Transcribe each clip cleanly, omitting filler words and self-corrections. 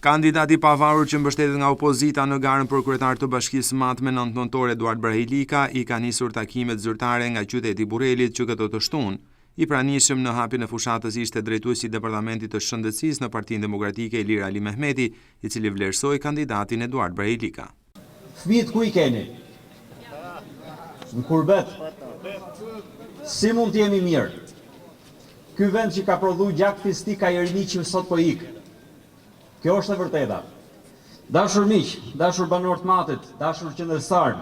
Kandidati pavarur që mbështetet nga opozita në garën për kryetar të Bashkisë Matë me 9 nëntor Eduard Brahilika i ka nisur takimet zyrtare nga qyteti i Burrelit që këtë të shtunë. I pranishëm në hapjen e fushatës ishte drejtuesi i Departamentit të Shëndetësisë në Partinë Demokratike Ilir Ali Mehmeti, i cili vlerësoi kandidatin Eduard Brahilika. Fëmijët ku i keni? Në kurbet. Si mund të jemi mirë? Ky vend që ka prodhuar gjak fistik ka irini që sot po ik. Kjo është e vërteta. Dashur miq, dashur banor të Matit, dashur qendrësar,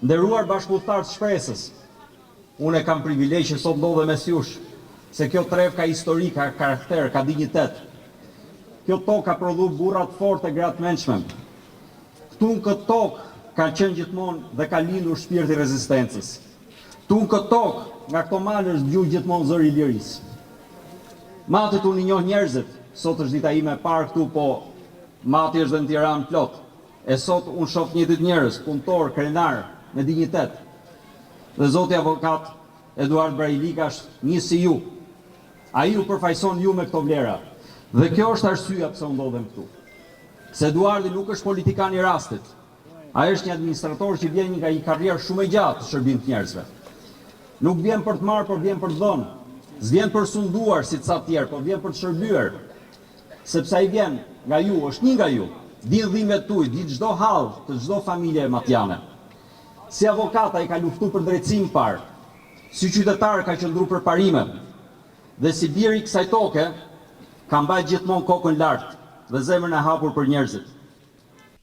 nderuar bashkëpunëtar të Shpresës, unë kam privilegj që sot ndodhem mes jush, se kjo trev ka histori, ka karakter, ka dignitet. Kjo tokë ka prodhuar burra të fortë e gra të mençme. Këtu në këtë tokë ka qenë gjithmonë dhe ka lindur shpirti i rezistencës. Këtu në këtë tokë, nga këto malë është dëgjuar gjithmonë zëri i lirisë. Matit unë i njoh njerëzit. Sot është dita ime e parë këtu, po Mati është dhe në Tiranë plot. E sot unë shoh një ditë njerëz, punëtor, krenar, me dignitet. Dhe zoti avokat Eduard Brahilika është një si ju. Ai ju përfaqëson ju me këto vlera. Dhe kjo është arsyeja pse u ndodhem këtu. Se Eduardi nuk është politikan i rastit. Ai është një administrator që vjen nga një karrierë shumë e gjatë të shërbimit të njerëzve. Nuk vjen për të marrë, por vjen për të dhënë. S'vjen për sunduar si ca të tjerë, por vjen për të shërbyer. Sepse ai vjen nga ju, është një nga ju, din dhimbjet tuaj, di çdo hall të çdo familje matjane. Si avokat ai ka luftuar për drejtësinë parë, si qytetar ka qëndruar për parime, dhe si biri i kësaj toke ka mbajtur gjithmonë kokën lart dhe zemrën e hapur për njerëzit.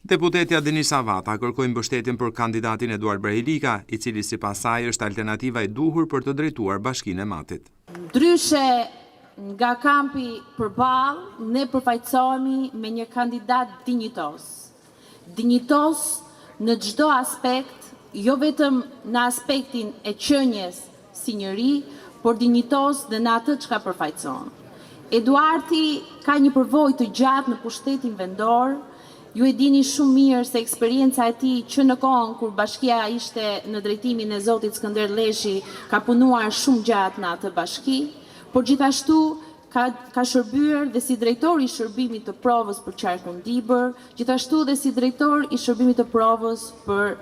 Deputetja Denis Avata kërkoi mbështetjen për kandidatin Eduard Brahilika, i cili sipas saj është alternativa e duhur për të drejtuar Bashkinë e Matit. Ndryshe nga kampi përballë, ne përfaqësohemi me një kandidat dinjitos. Dinjitos në çdo aspekt, jo vetëm në aspektin e qenies si njeri, por dinjitos dhe në atë çka përfaqëson. Eduardi ka një përvojë të gjatë në pushtetin vendor. Ju e dini shumë mirë se eksperjenca e tij që në kohën kur bashkia ishte në drejtimin e zotit Skënder Leshi ka punuar shumë gjatë në atë bashki, por gjithashtu ka shërbyer dhe si drejtor i shërbimit të provës për qarkun Dibër, gjithashtu dhe si drejtor i shërbimit të provës për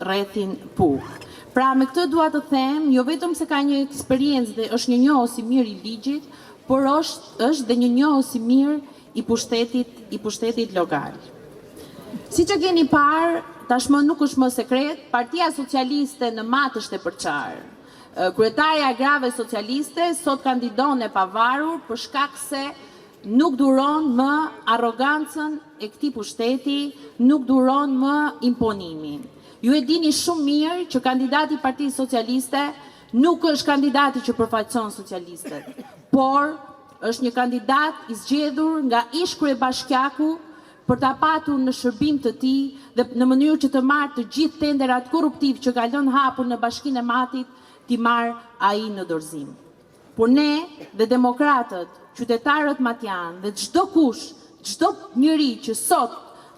rrethin Puh. Pra me këtë dua të them, jo vetëm se ka një eksperiencë dhe është një njohës i mirë i ligjit, por është dhe një njohës i mirë i pushtetit lokal. Si që keni parë, tashmë nuk është më sekret, Partia Socialiste në Matë është e përçarë. Kryetarja e grave socialiste sot kandidon e pavarur për shkak se nuk duron më arrogancën e këtij pushteti, nuk duron më imponimin. Ju e dini shumë mirë që kandidati i Partisë Socialiste nuk është kandidati që përfaqëson socialistët, por është një kandidat i zgjedhur nga ish kryebashkiaku për ta patur në shërbim të tij dhe në mënyrë që të marrë të gjithë tenderat korruptiv që ka lënë hapur në Bashkinë e Matit, t'i marrë ai në dorëzim. Por ne dhe demokratët, qytetarët matjan dhe çdo kush, çdo njeri që sot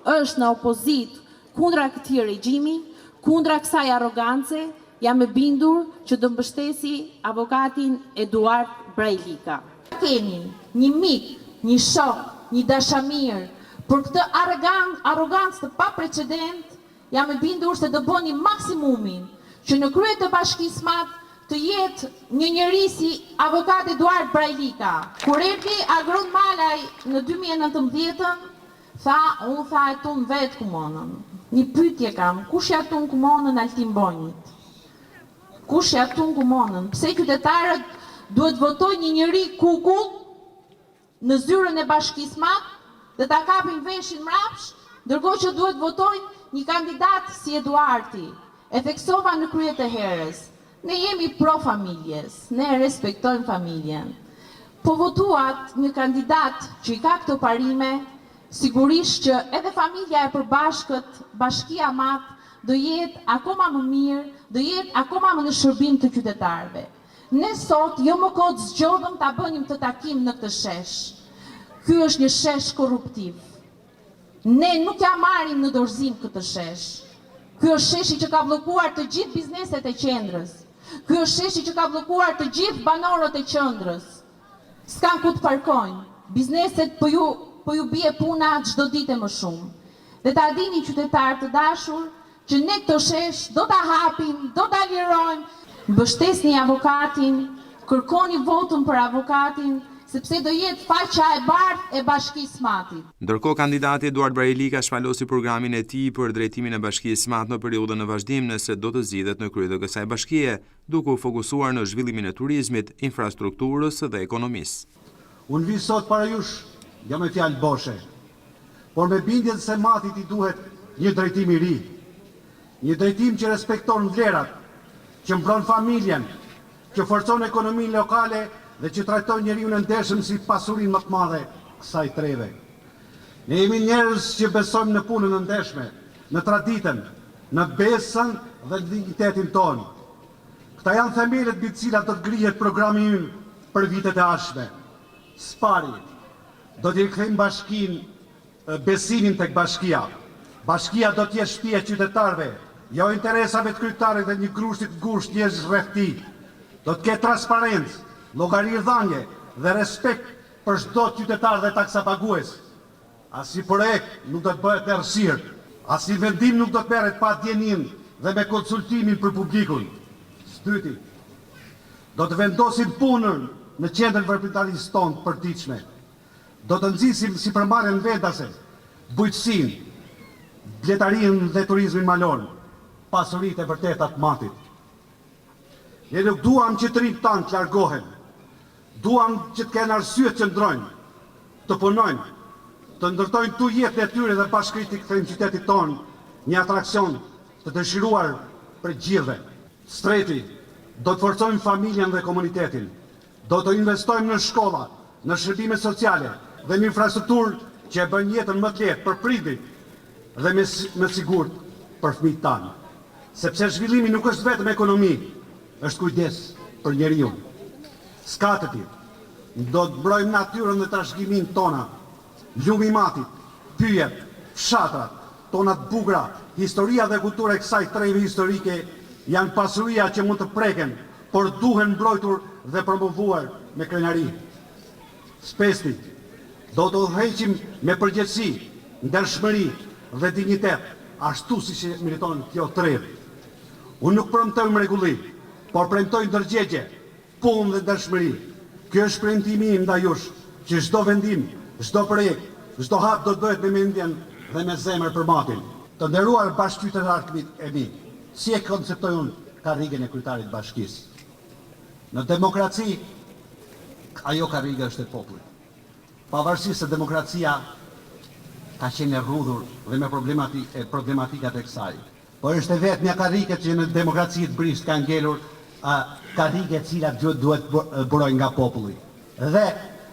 është në opozit kundra këtij regjimi, kundra kësaj arrogance, jam e bindur që do mbështesi avokatin Eduard Brahilika. Keni një mik, një shok, një dashamir, për këtë arrogancë të paprecedent, jam e bindur se do bëni maksimumin që në krye të Bashkisë Matë të jetë një njeri si avokat Eduard Brahilika. Kur erdhi Agron Malaj në 2019, unë tha e tun vetë kumonën. Një pyetje kam, kush ja tun kumonën Altin Bonjit? Kush ja tun kumonën? Pse qytetarët duhet votojnë një njeri kukull në zyrën e Bashkisë Matë dhe ta kapin veshin mrapsh, ndërkohë që duhet votojnë një kandidat si Eduardi. E theksova në krye të herës. Ne jemi pro familjes, ne respektojmë familjen. Po votuat një kandidat që i ka këto parime, sigurisht që edhe familja e përbashkët, Bashkia Matë, do jetë akoma më mirë, do jetë akoma më në shërbim të qytetarëve. Ne sot, jo më kohë zgjodhëm ta bënim të takim në këtë shesh. Ky është një shesh korruptiv. Ne nuk ja marrim në dorëzim këtë shesh. Ky është sheshi që ka bllokuar të gjithë bizneset e qendrës. Ky është sheshi që ka bllokuar të gjithë banorët e qendrës. S'kan ku të parkojnë. Bizneset po ju po ju bie puna çdo ditë më shumë. Dhe ta dini qytetarë të dashur, që ne këto shesh do ta hapim, do ta lirojmë. Mbështesni avokatin, kërkoni votun për avokatin, sepse do jetë faqa e bardhë e Bashkisë Matit. Ndërkohë, kandidati Eduard Brahilika shpalosi programin e tij për drejtimin e Bashkisë Mat në periudhën në vazhdim nëse do të zgjidhet në krye të kësaj bashkie, duke u fokusuar në zhvillimin e turizmit, infrastrukturës dhe ekonomisë. Unë vi sot para jush, jo me fjalë boshe, por me bindjen se Matit i duhet një drejtim i ri, një drejtim që respekton vlerat, që mbron familjen, që forcon ekonominë lokale dhe që trajton njeriu në ndershëm si pasurinë më të madhe kësaj treve. Ne jemi njerëz që besojmë në punën e ndershme, në traditën, në besën dhe në dignitetin tonë. Këta janë themelët mbi të cilat do të ngrihet programi ynë për vitet e ardhshme. Spari, do t'i rikthejmë bashkinë besimin tek bashkia. Bashkia do t'jetë shtëpia e qytetarëve, jo interesave të kryetarit dhe një grushti të ngushtë njerëz rreth tij. Do të ketë transparencë, llogaridhënie dhe respekt për çdo qytetar dhe taksapagues. Asnjë projekt nuk do të bëhet me errësirë, asnjë vendim nuk do të merret pa djenin dhe me konsultimin për publikun. Styti, do të vendosim punën në qendrën veprimtarisë tonë të përditshme. Do të nxisim sipërmarrjen vendase, bujqësinë, bletarinë dhe turizmin malor, pasuritë e vërteta të Matit. Ne nuk duam që të rinjtë tanë të largohen, duam që të kenë arsye të qëndrojnë, të punojnë, të ndërtojnë tu jetën e tyre dhe bashkërisht të kthejnë qytetit tonë një atraksion të dëshiruar për gjithëve. Streti, do të forcojmë familjen dhe komunitetin, do të investojmë në shkolla, në shërbime sociale dhe në infrastrukturë që e bën jetën më të lehtë për prindrit dhe më sigurt për fëmijët tanë. Sepse zhvillimi nuk është vetëm ekonomi, është kujdes për njeriu. S'ka të tillë. Do të mbrojmë natyrën dhe trashëgiminë tona, lumi i Matit, pyjet, fshatrat, tona të bukura, historia dhe kultura e kësaj treve historike janë pasuria që mund të preken, por duhen mbrojtur dhe promovuar me krenari. Spesti, do të udhëheqim me përgjegjësi, ndershmëri dhe dignitet, ashtu siç e meriton kjo trevë. Unë nuk premtoj mrekulli, por premtoj ndërgjegje, punë dhe ndershmëri. Ky është premtimi im ndaj jush, që çdo vendim, çdo projekt, çdo hap do të bëhet me mendjen dhe me zemër për Matin. Të nderuar bashkëqytetarë e mi, si e konceptoj unë karrigen e kryetarit të bashkisë? Në demokraci, ajo karriga është e popullit. Pavarësisht se demokracia ka qenë e rrudhur dhe me problematikat e kësaj. Por është e vetë një karrige që në demokraci të brisht ka ngelur karrige cilat duhet burojnë nga populli. Dhe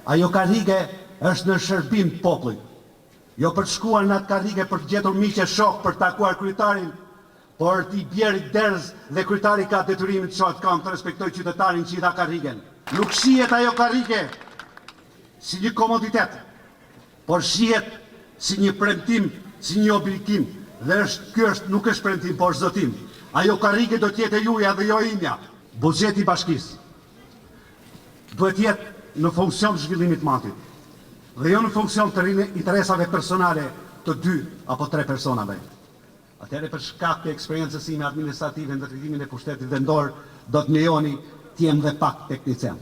ajo karrige është në shërbim të popullit. Jo për të shkuar në atë karrige për të gjetur miqe shok për të takuar kryetarin, por t'i bjerit derz dhe kryetari ka detyrimin të shohë kam të respektoj qytetarin që i dha karrigen. Nuk shihet ajo karrige si një komoditet, por shihet si një premtim, si një obligim. Dhe nuk është premtim, por zotim. Ajo karrige do t'jetë e juja dhe jo imja. Buxheti i bashkisë duhet jetë në funksion të zhvillimit të Matit, dhe jo në funksion të interesave personale të 2 apo 3 personave. Atëherë për shkak të eksperiencës sime administrative në drejtimin e pushtetit vendor, do të lejoni të jem dhe pak teknicen.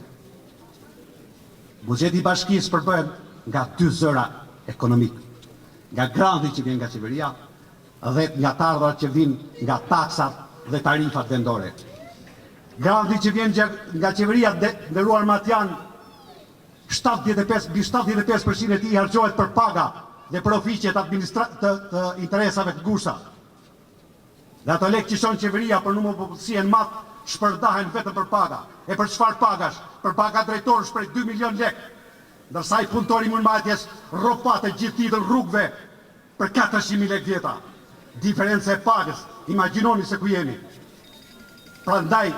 Buxheti i bashkisë përbëhet nga 2 zëra ekonomik, nga grandi që vjen nga qeveria dhe nga të ardhurat që vijnë nga taksat dhe tarifat vendore. Grandi që vjen nga qeveria, nderuar Matjan, 75% e tij harxohet për paga dhe për ofiqet të interesave të ngushta. Dhe ato lekë që shon qeveria për numër popullsie në mat shpërndahen vetëm për paga. E për çfarë pagash? Për paga drejtorësh për 2 milion lekë. Ndërsa i punëtori mund marrjes rropat e gjithë ditën rrugëve për 400.000 lekë vjeta. Diferenca e pagës, imagjinoni se ku jemi. Prandaj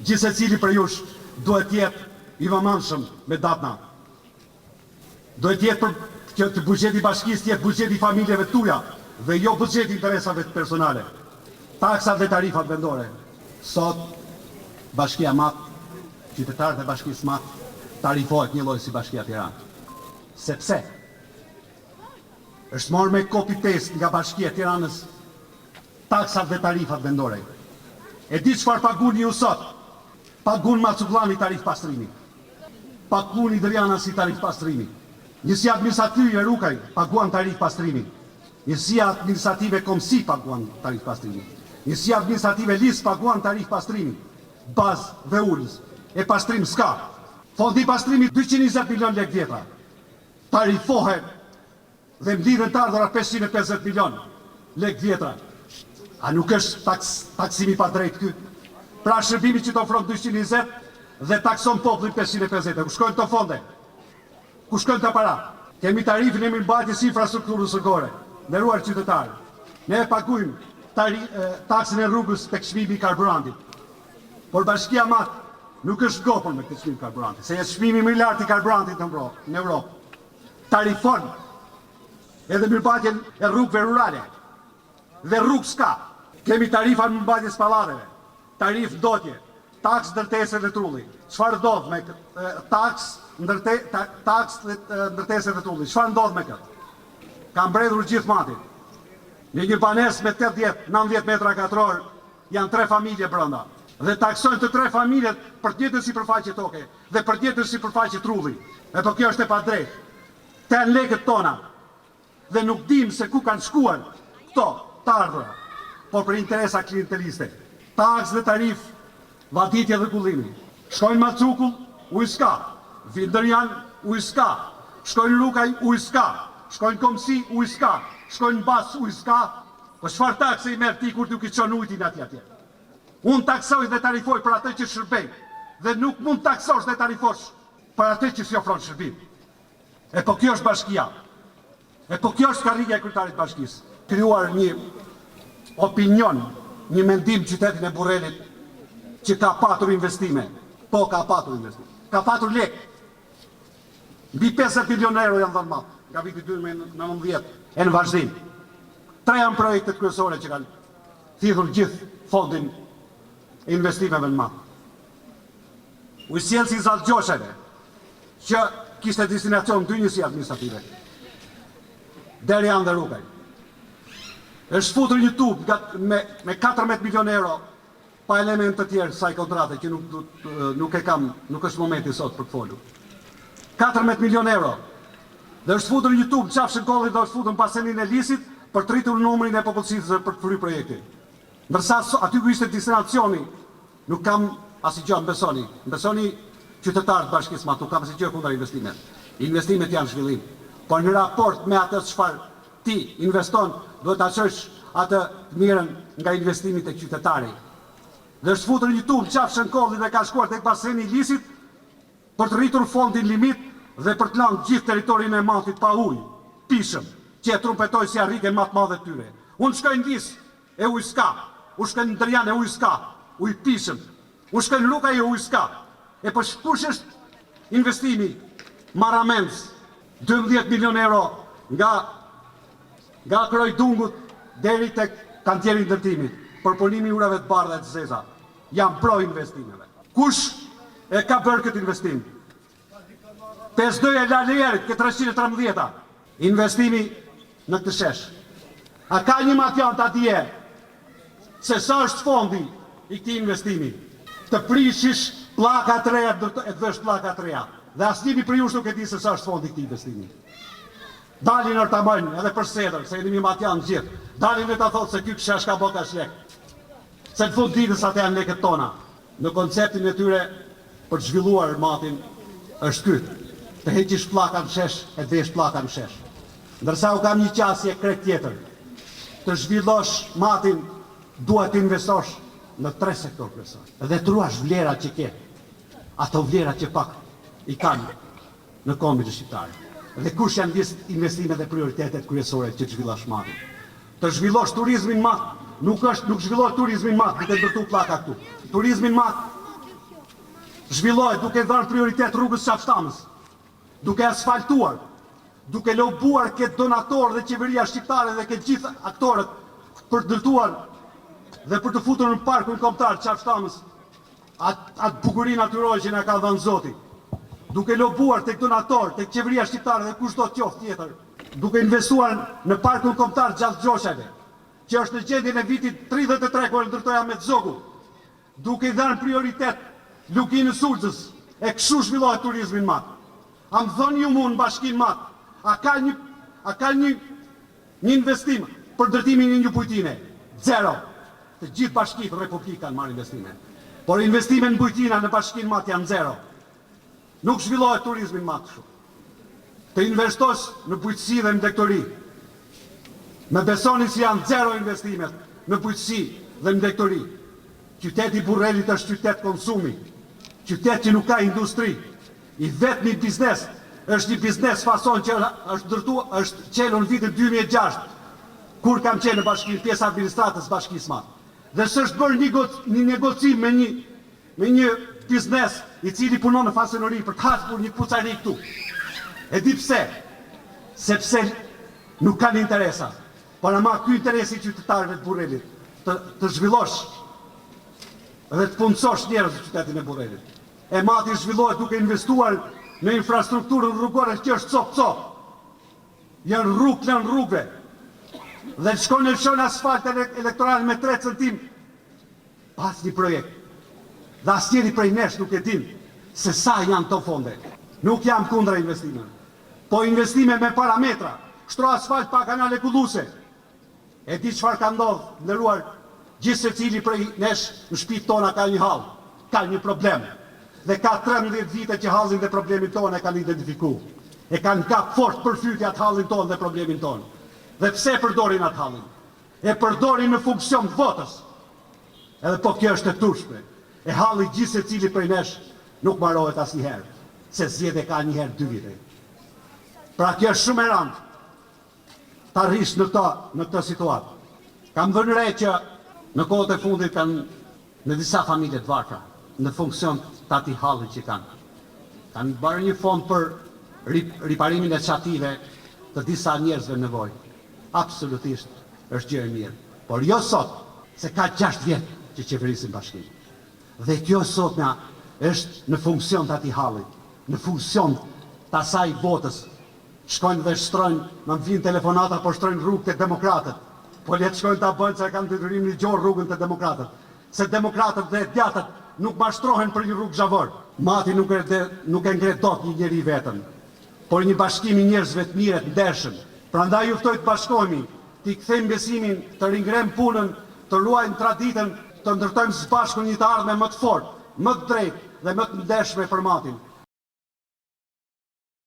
gjithsecili për jush duhet jetë i vëmendshëm me datna. Duhet jetë për që të buxheti i bashkisë të jetë buxheti i familjeve tuaja dhe jo buxheti i interesave personale. Taksat dhe tarifat vendore. Sot Bashkia Mat, qytetarët e Bashkisë Mat tarifohet një lloj si Bashkia Tiranë. Sepse është marrë me copy-paste nga Bashkia e Tiranës taksat dhe tarifat vendore. E di çfarë pagun ju sot? Pagun Macullani tarif pastrimi. Pagun Idriana si tarif pastrimi. Njësia administrative Rukaj paguan tarif pastrimi. Njësia administrative Komsi paguan tarif pastrimi. Njësia administrative Lis paguan tarif pastrimi. Bazë dhe ullës. E pastrim s'ka. Fondi pastrimi 220 milion lek vjetra. Tarifohet dhe mblidhen të ardhura 550 milion lek vjetra. A nuk është taksimi pa drejt ky? Pra shërbimi që të ofron 220 dhe takson popullin 550. Ku shkojnë të fonde? Ku shkojnë të para? Kemi tarifin e mirëmbajtjes infrastrukturës rrugore. Nderuar qytetarë, ne pagujmë taksën e rrugës tek çmimi i karburantit. Por Bashkia Mat nuk është gopur me këtë çmim karburantit, se është çmimi më i lartë i karburantit në Europë. Tarifon edhe mirëmbajtjen e rrugëve rurale. Dhe rrugë s'ka. Kemi tarifa në mirëmbajtjes pallateve, tarif ndotje, taks ndërtese dhe trulli. Çfarë ndodh me taks ndërtese dhe trulli? Çfarë ndodh me këtë? Ka mbredhur gjithë Matin. Në një banesë me 80-90 metra katror janë 3 familje brenda. Dhe taksojnë të 3 familjet për të njëjtën sipërfaqe toke dhe për të njëjtën sipërfaqe trulli. E po kjo është e padrejtë. Te janë lekët tona. Dhe nuk dim se ku kanë shkuar këto të ardhura, por për interesa klienteliste. Taks dhe tarif, vaditje dhe kullimi. Shkojnë Macukull, ujë s'ka. Vindërjan, ujë s'ka. Shkojnë Rukaj, ujë s'ka. Shkojnë Komsi, ujë s'ka. Shkojnë Bas, ujë s'ka. Po çfarë takse i merr ti kur nuk i çon ujin atje? Unë taksoj dhe tarifoj për atë që shërbej. Dhe nuk mund taksosh dhe tarifosh për atë që si ofron shërbim. E po kjo është bashkia. E po kjo është karrika e kryetarit bashkisë. Krijuar një opinion, një mendim qytetin e Burrenit që ka patur investime. Po, ka patur investime. Ka patur lek. Mbi 50 milion euro janë dhënë matë, nga viti 2019 e në vazhdim. 3 janë projektet kryesore që kanë thithur gjithë fondin e investimeve në matë. Ujësielësi Zalë Gjosheve, që kishte destinacion 2 njësi administrative. Derian dhe Rukaj. Është futur një tub me 14 milion euro pa element të tjerë saj kontrate që nuk e kam, nuk është momenti sot për të folur. 14 milion euro. Dhe është futur një tub qafshën kollit dhe është futur në basenin e Lisit për të rritur numrin e popullsisë për të kryer projektin. Ndërsa aty ku ishte destinacioni, nuk kam asgjë mbesoni. Mbesoni qytetarët bashkisë Mat, nuk kam asgjë kundër investimet. Investimet janë zhvillim. Por në raport me atë çfarë ti investon, duhet ta shohësh atë të mirën nga investimit e qytetarit. Dhe është futur një tub qafshën kolli dhe ka shkuar tek baseni i Lisit për të rritur fondin limit dhe për të lënë gjithë territorin e Matit pa ujë, pishëm, që e trumpetoj si arritjen më të madhe të tyre. Unë shkoj në Lis e ujë s'ka, unë shkoj në Ndërjan e ujë s'ka, ujë pishëm, unë shkoj në Rukaj e ujë s'ka. E për kush është investimi Maramens, 12 milion euro nga Krojdungut deri tek kantierin ndërtimit, për punimi i urave të bardha e të zeza. Jam pro investimeve. Kush e ka bërë këtë investim? 52 e laljerit, këtë 313. Investimi në këtë shesh. A ka një matjan të atje se sa është fondi i këtij investimi? Të prishish pllaka të reja, e të vesh pllaka të reja. Dhe asnjëri për jush nuk e di se sa është fondi i këtij investimi. Dalin ortamojnë edhe për sedër, se jeni një matjan gjithë. Dalin dhe ta thotë se ky shesh ka bërë kaq lek. Se në fund ditës atë janë lekët tona. Në konceptin e tyre për të zhvilluar Matin është ky. Të heqish pllaka në shesh e të vesh pllaka në shesh. Ndërsa u kam një qasje krejt tjetër. Të zhvillosh Matin duhet të investosh në 3 sektor kryesor. Dhe të ruash vlerat që ke. Ato vlerat që pak i kanë në kombin e shqiptarëve. Dhe kush janë investimet dhe prioritetet kryesore që të zhvillosh Matin. Të zhvillosh turizmin Mat, nuk zhvillohet turizmin Mat duke ndërtuar pllaka këtu. Turizmin Mat zhvillohet duke dhënë prioritet rrugës Çafstamës, duke asfaltuar, duke lobuar këtë donatorë dhe qeveria shqiptare dhe këtë gjithë aktorët për të ndërtuar dhe për të futur në parkun kombëtar të Çafstamës atë bukurinë natyrore që na ka dhënë Zoti. duke lobuar tek donator, tek qeveria shqiptare dhe kushdo qoftë tjetër, duke investuar në parkun kombëtar Gjallë Gjoshajve, që është në gjendjen e vitit 33 kur ndërtoi Ahmet Zogu, duke i dhënë prioritet lukinës Sulxës, e kështu zhvillohet turizmi në Mat. A më thoni ju mu në bashkinë Mat, a ka një investim për ndërtimin e një bujtine? Zero. Të gjithë bashkitë Republika kanë marrë investime. Por investime në bujtina në bashkinë Mat janë zero. Nuk zhvillohet turizmi në Mat kështu. Të investosh në bujqësi dhe në dektori. Me besoni si janë zero investimet në bujqësi dhe në dektori. Qyteti Burrelit është qytet konsumi, qytet që nuk ka industri. I vetmi biznes është një biznes fason që është qelur në vitin 2006, kur kam qenë në bashkinë, pjesë administratës bashkisë Mat. Dhe s'është bërë një negocim me një biznes i cili punon në fasenori për të hasur një pucari këtu. E di pse? Sepse nuk kanë interesa. Por ama ky interesi i qytetarëve të Burrelit, të zhvillosh dhe të punësosh njerëz në qytetin e Burrelit. E Mati zhvillohet duke investuar në infrastrukturën rrugore që është cop-cop. Janë rrugëve. Dhe shkon e lëshon asfalt elektoral me 3 centim. Pas një projekt. Dhe asnjëri prej nesh nuk e din se sa janë to fonde. Nuk jam kundra investime. Po investime me parametra. Shtro asfalt pa kanale kulluse. E di çfarë ka ndodhur, nderuar, gjithë secili prej nesh në shtëpitë tona ka një hall, ka një problem. Dhe ka 13 vite që hallin dhe problemin tonë e kanë identifikuar. E kanë kap fort përfytje atë hallin tonë dhe problemin tonë. Dhe pse përdorin atë hallin? E përdorin në funksion të votës. Edhe po kjo është e turshme. E halli gjithë secili prej nesh nuk mbarohet asnjëherë, se zgjedhje ka një herë 2 vite. Pra kjo është shumë e rëndë ta rrish në këtë situatë. Kam vënë re që në kohët e fundit kanë në disa familje të varfra, në funksion të atij halli që kanë bërë një fond për riparimin e çative të disa njerëzve në nevojë. Absolutisht është gjë e mirë. Por jo sot, se ka 6 vjet që qeverisin bashkinë. Dhe kjo sot është në funksion të atij halli, në funksion të asaj votës. Shkojnë dhe shtrojnë, më vinë telefonata, po shtrojnë rrugë të demokratët. Po le të shkojnë ta bëjnë se kanë detyrim një gjorë rrugën të demokratët. Se demokratët dhe djatët nuk mashtrohen për një rrugë zhavor. Mati nuk e ngret dot një njeri vetëm, por një bashkim i njerëzve të mirë, të ndershëm. Prandaj ju ftoj të bashkohemi, të kthejmë besimin, të ringrem punën, të ruajmë traditën, të ndërtojmë së bashku një të ardhme më të fortë, më të drejtë dhe më të ndershme për Matin.